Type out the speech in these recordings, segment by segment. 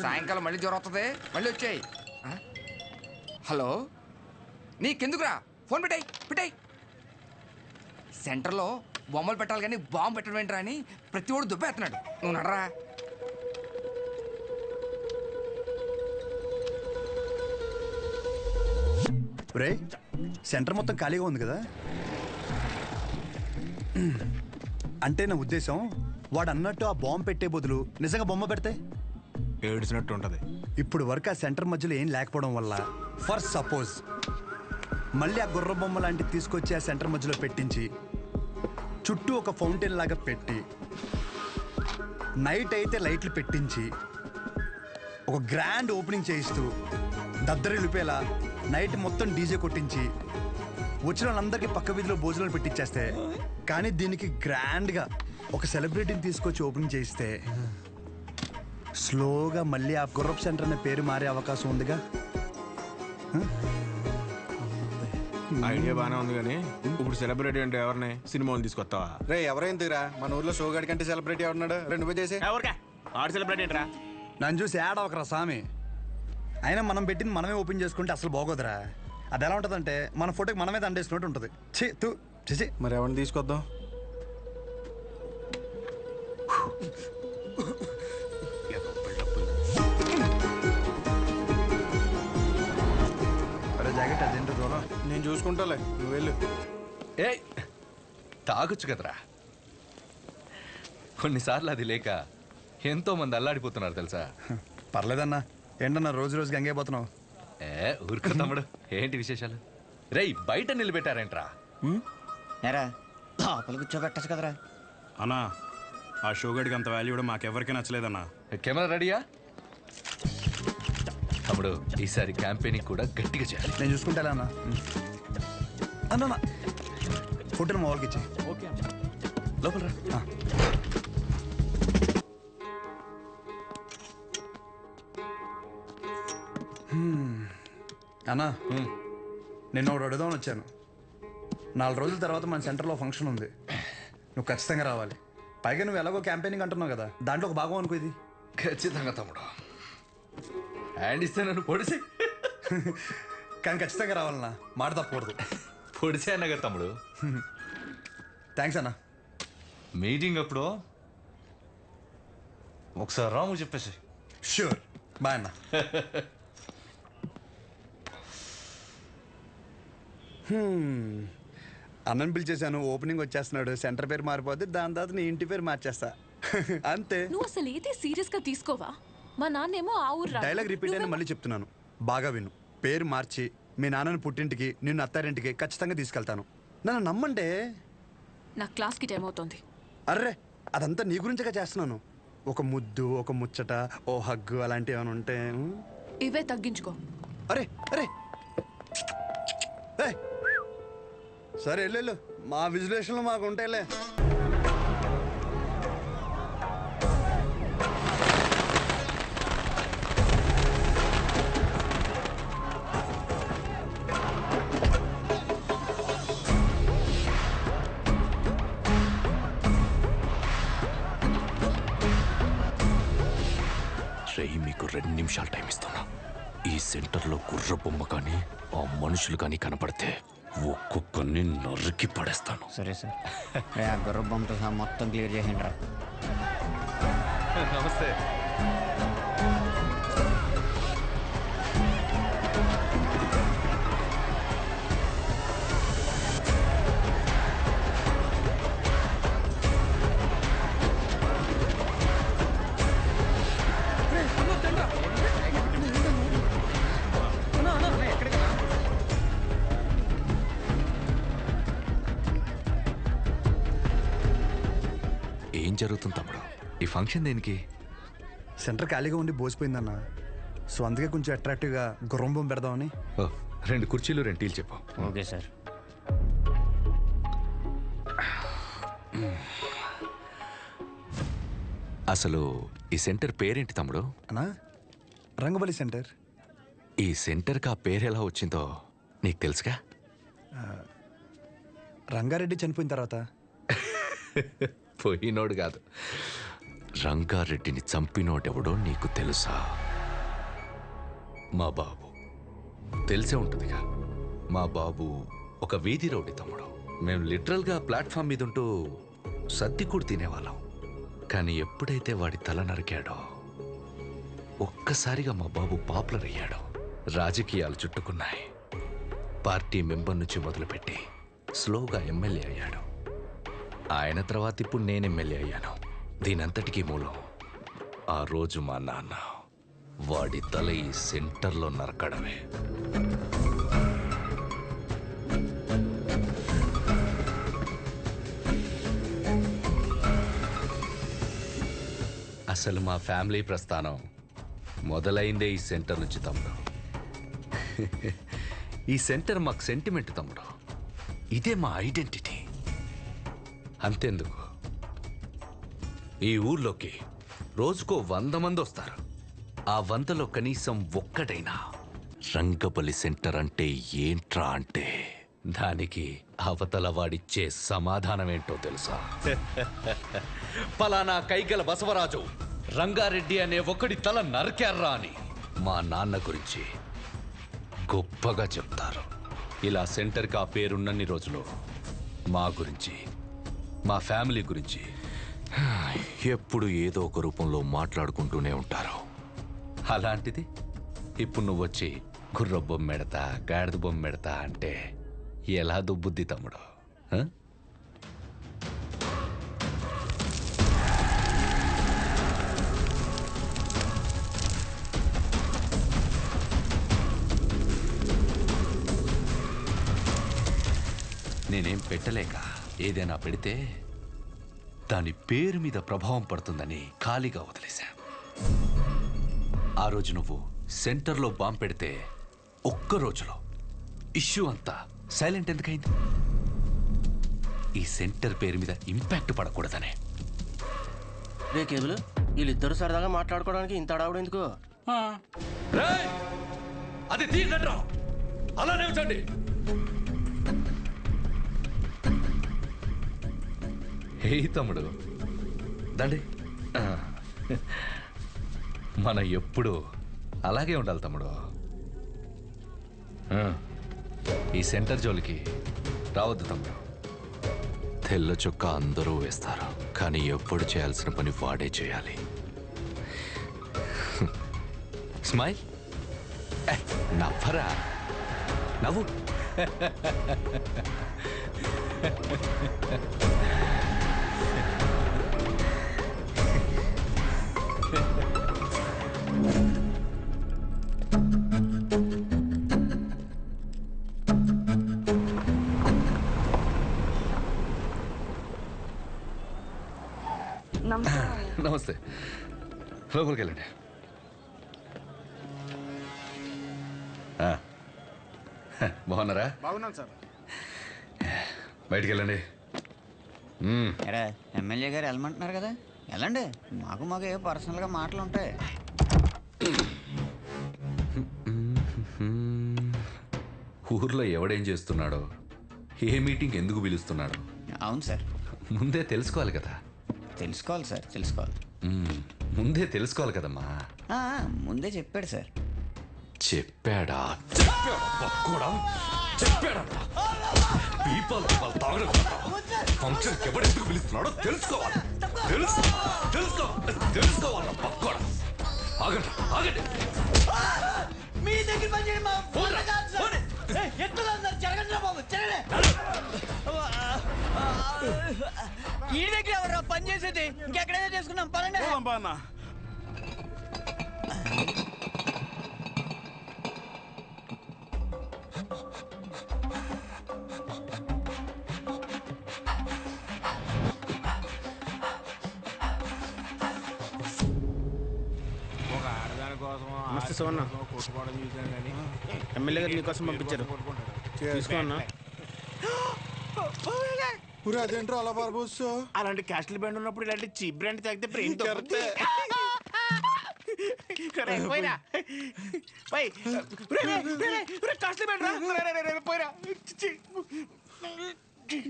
సాయంకాలం మళ్ళీ జ్వరం వస్తుంది, మళ్ళీ వచ్చాయి. హలో, నీకెందుకురా ఫోన్ పెట్టాయి. సెంటర్లో బొమ్మలు పెట్టాలి కానీ బాంబు పెట్టడం ఏంట్రా అని ప్రతి ఒడు దుబ్బేస్తున్నాడు. నువ్వు నడరా. రే, సెంటర్ మొత్తం ఖాళీగా ఉంది కదా. అంటే నా ఉద్దేశం, వాడు అన్నట్టు ఆ బాంబు పెట్టే బదులు నిజంగా బొమ్మ పెడితే ఏడ్చినట్టు ఉంటుంది. ఇప్పుడు వరకు ఆ సెంటర్ మధ్యలో ఏం లేకపోవడం వల్ల ఫర్ సపోజ్ మళ్ళీ ఆ గుర్ర బొమ్మ లాంటివి తీసుకొచ్చి ఆ సెంటర్ మధ్యలో పెట్టించి చుట్టూ ఒక ఫౌంటైన్ లాగా పెట్టి నైట్ అయితే లైట్లు పెట్టించి ఒక గ్రాండ్ ఓపెనింగ్ చేయిస్తూ దద్దరిల్లిపేలా నైట్ మొత్తం డీజే కొట్టించి వచ్చిన వాళ్ళందరికీ పక్క వీధిలో భోజనాలు పెట్టించేస్తే, కానీ దీనికి గ్రాండ్గా ఒక సెలబ్రిటీని తీసుకొచ్చి ఓపెనింగ్ చేయిస్తే స్లోగా మళ్ళీ ఆ గుర్రప్ సెంటర్ అనే పేరు మారే అవకాశం ఉందిగా. ఐడియా బాగానే ఉంది కానీ ఇప్పుడు సెలబ్రిటీ అంటే ఎవరిని సినిమాలు తీసుకొస్తావా? రే ఎవరైందిరా మన ఊర్లో షోగాడి కంటే సెలబ్రిటీ ఎవరున్నాడు? రెండు చేసి ఎవరికా ఆడు సెలబ్రిటీ ఏంట్రా? నన్ను చూసి యాడ్ అవకరా స్వామి. అయినా మనం పెట్టింది మనమే ఓపెన్ చేసుకుంటే అసలు బాగోదురా. అది ఎలా ఉంటుందంటే మన ఫోటోకి మనమే దండేసినట్టు ఉంటుంది. చేసి మరి ఎవరిని తీసుకొద్దాం? అరే జాకెట్ అదేంటో దూరం. నేను చూసుకుంటాలే, నువ్వు వెళ్ళు. ఏ తాగొచ్చు కదరా. కొన్నిసార్లు అది లేక ఎంతో మంది అల్లాడిపోతున్నారు తెలుసా. పర్లేదన్నా. ఏంటన్నా రోజు రోజు గంగైపోతున్నావు? ఊరుకో తమ్ముడు, ఏంటి విశేషాలు? రేయ్, బయట నిలబెట్టారేంట్రా? ఎరా లోపల కూర్చోబెట్టచ్చు కదరా. అన్నా, ఆ షోగాడికి అంత వాల్యూ కూడా మాకెవరికి నచ్చలేదన్నా. కెమెరా రెడీయా? తమ్ముడు, ఈసారి క్యాంపెయినింగ్ కూడా గట్టిగా చేయాలి. నేను చూసుకుంటా అన్న. అన్న ఫోటోలు మా వాళ్ళకి ఇచ్చి. ఓకే లోపల రా. అన్నా, నిన్న ఒకటి అడుగుదామని వచ్చాను. 4 రోజుల తర్వాత మన సెంటర్లో ఫంక్షన్ ఉంది. నువ్వు ఖచ్చితంగా రావాలి. పైగా నువ్వు ఎలాగో క్యాంపెయినింగ్ అంటున్నావు కదా, దాంట్లో ఒక భాగం అనుకో ఇది. ఖచ్చితంగా తమ్ముడు, హ్యాండ్ ఇస్తే నన్ను పొడిసి. కానీ ఖచ్చితంగా రావాలన్నా, మాట తప్పకూడదు. పొడిసే అన్న కదా తమ్ముడు. థ్యాంక్స్ అన్నా. మీటింగ్ అప్పుడు ఒకసారి రాము చెప్పేసి. షూర్, బాయ్ అన్నా. అన్నని పిలిచేశాను, ఓపెనింగ్ వచ్చేస్తున్నాడు. సెంటర్ పేరు మారిపోద్ది, దాని తర్వాత నీ ఇంటి పేరు మార్చేస్తా. అంతే. నువ్వు అసలు ఏది సీరియస్ గా తీసుకోవా? మా నాన్నేమో ఆ ఊరు డైలాగ్ రిపీట్ అయినా మళ్ళీ చెప్తున్నాను, బాగా విను. పేరు మార్చి మీ నాన్నని పుట్టింటికి, నిన్ను అత్తారింటికి ఖచ్చితంగా తీసుకెళ్తాను. నన్ను నమ్మంటే. నా క్లాస్కి టైం అవుతుంది. అర్రే, అదంతా నీ గురించగా చేస్తున్నాను. ఒక ముద్దు, ఒక ముచ్చట, ఓ హగ్గు అలాంటివి ఏమైనా ఉంటే. ఇవే తగ్గించుకో. అరే అరే, సరే వెళ్ళు, మా విజులేషన్లో మాకు ఉంటాయిలే. మీకు 2 నిమిషాలు టైం ఇస్తున్నా. ఈ సెంటర్లో గుర్ర బొమ్మ కానీ ఆ మనుషులు కానీ కనపడితే ఒక్కొక్కరిని నరికి పడేస్తాను. సరే సార్, ఆ గుర్ర బొమ్మతో సహా మొత్తం క్లియర్ చేయండి రా. నమస్తే. ఏం జరుగుతుంది తమ్ముడు? ఈ ఫంక్షన్ దేనికి? సెంటర్ ఖాళీగా ఉండి బోసిపోయిందన్న. సో అందుకే కొంచెం అట్రాక్టివ్గా గుర్రం బొమ్మ పెడదామని. 2 కుర్చీలు 2 టీలు చెప్పు. Okay sir. అసలు ఈ సెంటర్ పేరేంటి తమ్ముడు? అన్నా, రంగబలి సెంటర్. ఈ సెంటర్కి ఆ పేరు ఎలా వచ్చిందో నీకు తెలుసుగా? రంగారెడ్డి చనిపోయిన తర్వాత. పోయినోడు కాదు, రంగారెడ్డిని చంపినోడెవడో నీకు తెలుసా? మా బాబు. తెలిసే ఉంటుందిగా. మా బాబు ఒక వీధి రౌడీ తమ్ముడు. మేము లిటరల్గా ప్లాట్ఫామ్ మీద ఉంటూ సద్ది కూడా తినేవాళ్ళం. కానీ ఎప్పుడైతే వాడి తల నరికాడో ఒక్కసారిగా మా బాబు పాపులర్ అయ్యాడు. రాజకీయాలు చుట్టుకున్నాయి. పార్టీ మెంబర్ నుంచి మొదలుపెట్టి స్లోగా ఎమ్మెల్యే అయ్యాడు. ఆయన తర్వాత ఇప్పుడు నేను ఎమ్మెల్యే అయ్యాను. దీనంతటికీ మూలం ఆ రోజు మా నాన్న వాడి తల ఈ సెంటర్లో నరకడమే. అసలు మా ఫ్యామిలీ ప్రస్థానం మొదలైందే ఈ సెంటర్ నుంచి తమ్ముడు. ఈ సెంటర్ మాకు సెంటిమెంట్ తమ్ముడు. ఇదే మా ఐడెంటిటీ. అంతెందుకు, ఈ ఊర్లోకి రోజుకో 100 మంది వస్తారు. ఆ 100లో కనీసం ఒక్కడైనా రంగబలి సెంటర్ అంటే ఏంట్రా అంటే దానికి అవతల వాడిచ్చే సమాధానం ఏంటో తెలుసా? పలానా కైగల బసవరాజు రంగారెడ్డి అనే ఒకడి తల నరికారా అని మా నాన్న గురించి గొప్పగా చెప్తారు. ఇలా సెంటర్కి ఆ పేరున్నన్ని రోజులు మా గురించి, మా ఫ్యామిలీ గురించి ఎప్పుడు ఏదో ఒక రూపంలో మాట్లాడుకుంటూనే ఉంటారు. అలాంటిది ఇప్పుడు నువ్వు వచ్చి గుర్ర బొమ్మెడతా, గాడిద బొమ్మెడతా అంటే ఎలా దుబ్బుద్ది తమ్ముడు? నేనేం పెట్టలేక ఏదైనా పెడితే దాని పేరు మీద ప్రభావం పడుతుందని ఖాళీగా వదిలేశా. ఆ రోజు నువ్వు సెంటర్లో బాంబు పెడితే ఒక్క రోజులో ఇష్యూ అంతా సైలెంట్ ఎందుకైంది? ఈ సెంటర్ పేరు మీద ఇంపాక్ట్ పడకూడదనే. రే కేబుల్, వీళ్ళిద్దరు సరదాగా మాట్లాడుకోవడానికి ఇంత అడావుడు ఎందుకు? అది తీయకండ్రా, అలానే ఉంచండి. హే తమ్ముడు, దండి. మనం ఎప్పుడు అలాగే ఉండాలి తమ్ముడు. ఈ సెంటర్ జోలికి రావద్దు తమ్ముడు. తెల్ల చొక్క అందరూ వేస్తారు, కానీ ఎప్పుడు చేయాల్సిన పని వాడే చేయాలి. స్మైల్, నవ్వరా, నవ్వు. నమస్తే, లోపలికి వెళ్ళండి. బాగున్నారా? బాగున్నాను సార్. బయటికి వెళ్ళండి. ఎరా, ఎమ్మెల్యే గారు వెళ్ళమంటున్నారు కదా, వెళ్ళండి. మాకు ఏ పర్సనల్గా మాటలు ఉంటాయి. ఊర్లో ఎవడేం చేస్తున్నాడో, ఏ మీటింగ్ ఎందుకు పిలుస్తున్నాడో అవును సార్, ముందే తెలుసుకోవాలి కదా. తెలుసుకోవాలి సార్, తెలుసుకోవాలి. ముందే తెలుసుకోవాలి కదమ్మా. ముందే చెప్పాడు సార్. చెప్పాడా? ఫంక్షన్ ఎవడెందుకు పిలుస్తున్నాడో తెలుసుకోవాలి. తెలుసుకోవాలి పక్కోడా. ఆగండి, ఆగండి. మీ దగ్గర పని చేయండి ఈ దగ్గర ఎవరు పని చేసేది? ఇంకెక్కడైనా చేసుకున్నాం పనండి. నమస్తే సోన్న. ఎమ్మెల్యే గారు నీకోసం పంపించారు, తీసుకోన్నా. అదేంట్రా అలా పారబోసు? అలాంటి క్యాస్టల్ బ్రాండ్ ఉన్నప్పుడు ఇలాంటి చీప్ బ్రాండ్ తాగితే బ్రెయిన్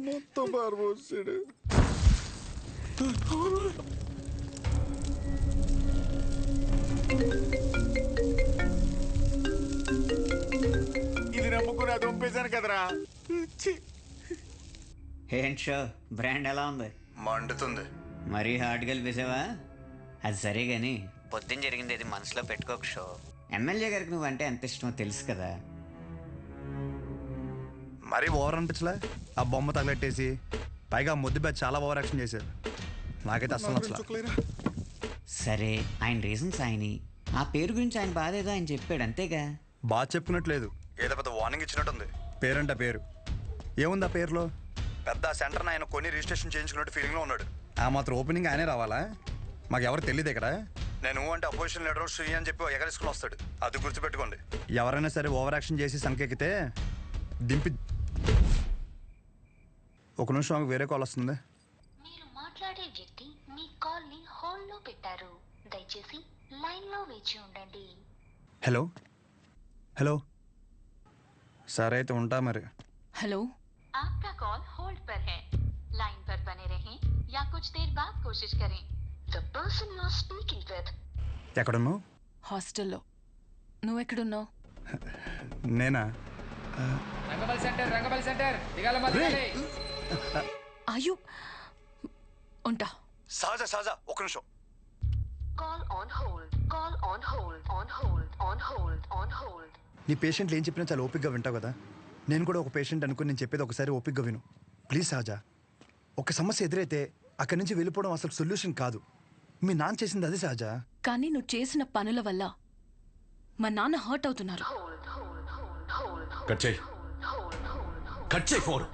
మొత్తం పారబోసాడు. దొంపేశాను కదరా. ఛీ. ఏంటి షో బ్రాండ్ ఎలా ఉంది? మండుతుంది. మరీ హార్డ్ కలిపేసావా? అది సరే గాని పొద్దున్న జరిగింది అది మనసులో పెట్టుకోక షో. ఎమ్మెల్యే గారికి నువ్వంటే ఎంత ఇష్టమో తెలుసు కదా. మరీ ఓవర్ అనిపించలే? ఆ బొమ్మ తగలెట్టేసి పైగా ముద్దు బ్యాచ్ చాలా ఓవర్ యాక్షన్ చేశారు. నాకైతే అస్సలు నచ్చలేదు. సరే ఆయన రీజన్స్ ఆయని, ఆ పేరు గురించి ఆయన బాధ ఏదో ఆయన చెప్పాడు అంతేగా. బాగా చెప్పుకున్నట్లేదు, ఏదో పెద్ద వార్నింగ్ ఇచ్చినట్టుంది. పేరంట పేరు ఏముంది ఆ పేరులో? పెద్ద సెంటర్ ఆయన కొన్ని రిజిస్ట్రేషన్ చేయించుకున్నట్టు ఫీలింగ్లో ఉన్నాడు. ఆ మాత్రం ఓపెనింగ్ ఆయనే రావాలా? మాకు ఎవరు తెలియదు ఇక్కడ. నేను అంటే అపోజిషన్ లీడర్ శ్రీ అని చెప్పి ఎగరేసుకుని వస్తాడు. అది గుర్తుపెట్టుకోండి. ఎవరైనా సరే ఓవర్ యాక్షన్ చేసి సంకెక్కితే దింపి. ఒక నిమిషం మాకు వేరే కాల్ వస్తుంది. మీరు మాట్లాడే వ్యక్తి మీ కాల్ ని హోల్డ్ లో పెట్టారు. దయచేసి లైన్ లో వేచి ఉండండి. హలో హలో, సరే అయితే ఉంటా మరి. హలో, आपका कॉल होल्ड पर है. लाइन पर बने रहें या कुछ देर बाद कोशिश करें. The person you are speaking with. ఎక్కడున్నావు? హాస్టల్లో. నువ్వెక్కడున్నావు? నేనా? అయ్యో, ఉంటా. సహజ సహజ ఒక్క నిమిషం. Call on hold. Call on hold. On hold. On hold. On hold. నీ పేషెంట్లు ఏం చెప్పినా చాలా ఓపిక్గా వింటావు కదా. నేను కూడా ఒక పేషెంట్ అనుకుని నేను చెప్పేది ఒకసారి ఓపిక్గా విను ప్లీజ్. సహజ, ఒక సమస్య ఎదురైతే అక్కడి నుంచి వెళ్ళిపోవడం అసలు సొల్యూషన్ కాదు. మీ నాన్న చేసింది అదే సహజ. కానీ నువ్వు చేసిన పనుల వల్ల మా నాన్న హర్ట్ అవుతున్నారు. కట్ చేయి, కట్ చేయి ఫోన్.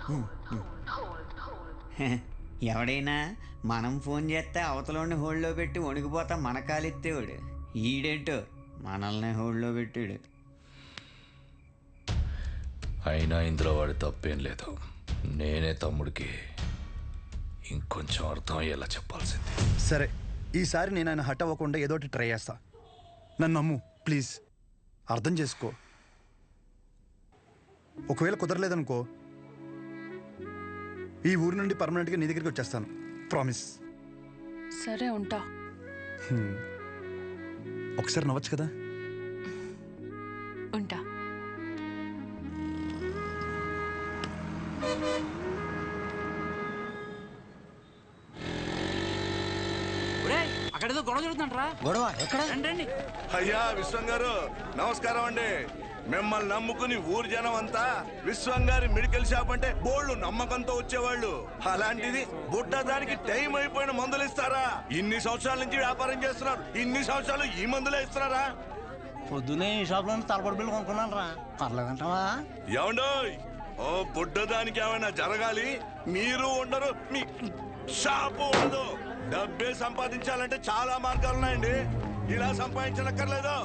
ఎవడైనా మనం ఫోన్ చేస్తే అవతలని హోల్డ్లో పెట్టి వణికిపోతా మన కాలెత్తేవాడు. ఈడేంటో మనల్ని హోల్డ్లో పెట్టాడు. అయినా ఇందులో వాడి తప్పేం లేదు. నేనే తమ్ముడికి ఇంకొంచెం అర్థం అయ్యేలా చెప్పాల్సింది. సరే, ఈసారి నేను ఆయన హట్ అవ్వకుండా ఏదో ఒకటి ట్రై చేస్తా. నన్ను నమ్ము ప్లీజ్, అర్థం చేసుకో. ఒకవేళ కుదరలేదనుకో, ఈ ఊరి నుండి పర్మనెంట్గా నీ దగ్గరికి వచ్చేస్తాను. ప్రామిస్. సరే, ఉంటా. ఒకసారి నవ్వచ్చు కదా. ఉంటా. అక్కడేదో గొడవ జరుగుతుంటారా? గొడవ ఎక్కడ? రండి. అయ్యా విశ్వం గారు నమస్కారం అండి. మిమ్మల్ని నమ్ముకుని ఊరు జనం అంతా విశ్వం గారి మెడికల్ షాప్ అంటే బోళ్ళు నమ్మకంతో వచ్చేవాళ్ళు. అలాంటిది బుడ్డ దానికి టైం అయిపోయిన మందులు ఇస్తారా? ఇన్ని సంవత్సరాల నుంచి వ్యాపారం చేస్తున్నారు, ఇన్ని సంవత్సరాలు ఈ మందులే ఇస్తున్నారా? పొద్దునే ఈ షాప్ లో తలపడి బిల్లు కొనుక్కున్నాను రా. పర్లేదంటావా? ఏమండోయ్, ఓ బుడ్డ దానికి ఏమైనా జరగాలి, మీరు ఉండరు, మీ షాపు ఉండదు. డబ్బే సంపాదించాలంటే చాలా మార్గాలు ఉన్నాయండి. ఇలా సంపాదించనక్కర్లేదు.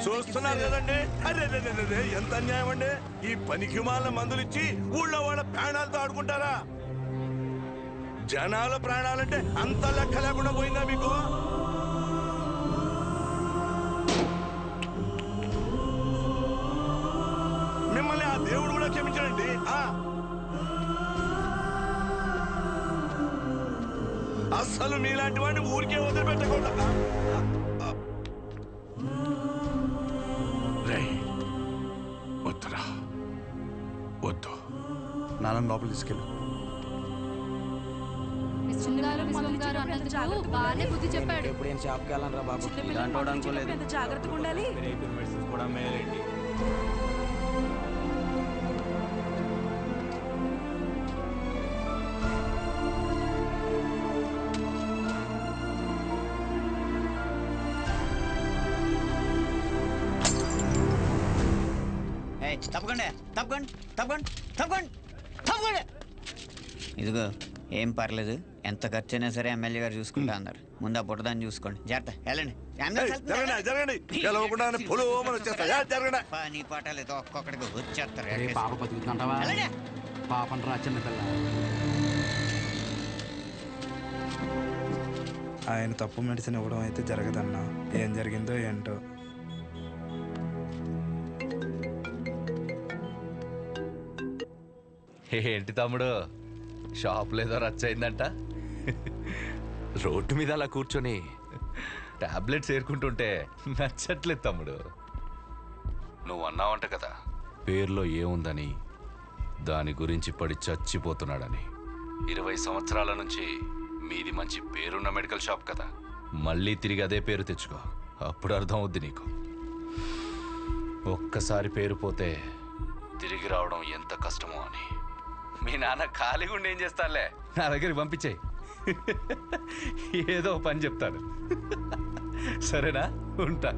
చూస్తున్నారు కదండి. అరే ఎంత అన్యాయం అండి. ఈ పనికి మాలిన మందులు ఇచ్చి ఊళ్ళో వాళ్ళ ప్రాణాలతో ఆడుకుంటారా? జనాల ప్రాణాలంటే అంత లెక్క లేకుండా పోయిందా మీకు? మిమ్మల్ని ఆ దేవుడు కూడా క్షమించడండి. అస్సలు మీలాంటి వాడిని ఊరికే వదిలిపెట్టకుండా. వద్దురా, వద్దు. నాన్న లోపల తీసుకెళ్ళు. ఇప్పుడు ఏం షాప్కి వెళ్ళాలరా బాబు? ఇలాంటి అనుకోలేదు. జాగ్రత్తగా ఉండాలి. కూడా మేలేండి. తప్పకుండా తప్పకుండా తప్పకుండా తప్పకుండా తప్పకుండా. ఇదిగో ఏం పర్లేదు, ఎంత ఖర్చు అయినా సరే ఎమ్మెల్యే గారు చూసుకుంటా అన్నారు. ముందు ఆ పుట్టదాన్ని చూసుకోండి. జాగ్రత్త, వెళ్ళండి. పని పాటలేదు, ఒక్కొక్కడికి వచ్చేస్తారు. పాప బతుకుతుంటావా? పాపం రా చిన్న పిల్ల. ఆయన తప్పు మెడిసిన్ ఇవ్వడం అయితే జరగదన్నా. ఏం జరిగిందో ఏంటో. ఏంటి తమ్ముడు, షాప్లో ఏదో రచ్చయిందంట? రోడ్డు మీద అలా కూర్చొని టాబ్లెట్స్ ఏరుకుంటుంటే నచ్చట్లేదు తమ్ముడు. నువ్వు అన్నావంట కదా పేరులో ఏముందని, దాని గురించి పడి చచ్చిపోతున్నాడని. 20 సంవత్సరాల నుంచి మీది మంచి పేరున్న మెడికల్ షాప్ కదా, మళ్ళీ తిరిగి అదే పేరు తెచ్చుకో, అప్పుడు అర్థం అవుద్ది నీకు. ఒక్కసారి పేరు పోతే తిరిగి రావడం ఎంత కష్టమో అని. మీ నాన్న ఖాళీగా ఉండి ఏం చేస్తానులే, నా దగ్గరికి పంపించేయి. ఏదో పని చెప్తాను. సరేనా, ఉంటా.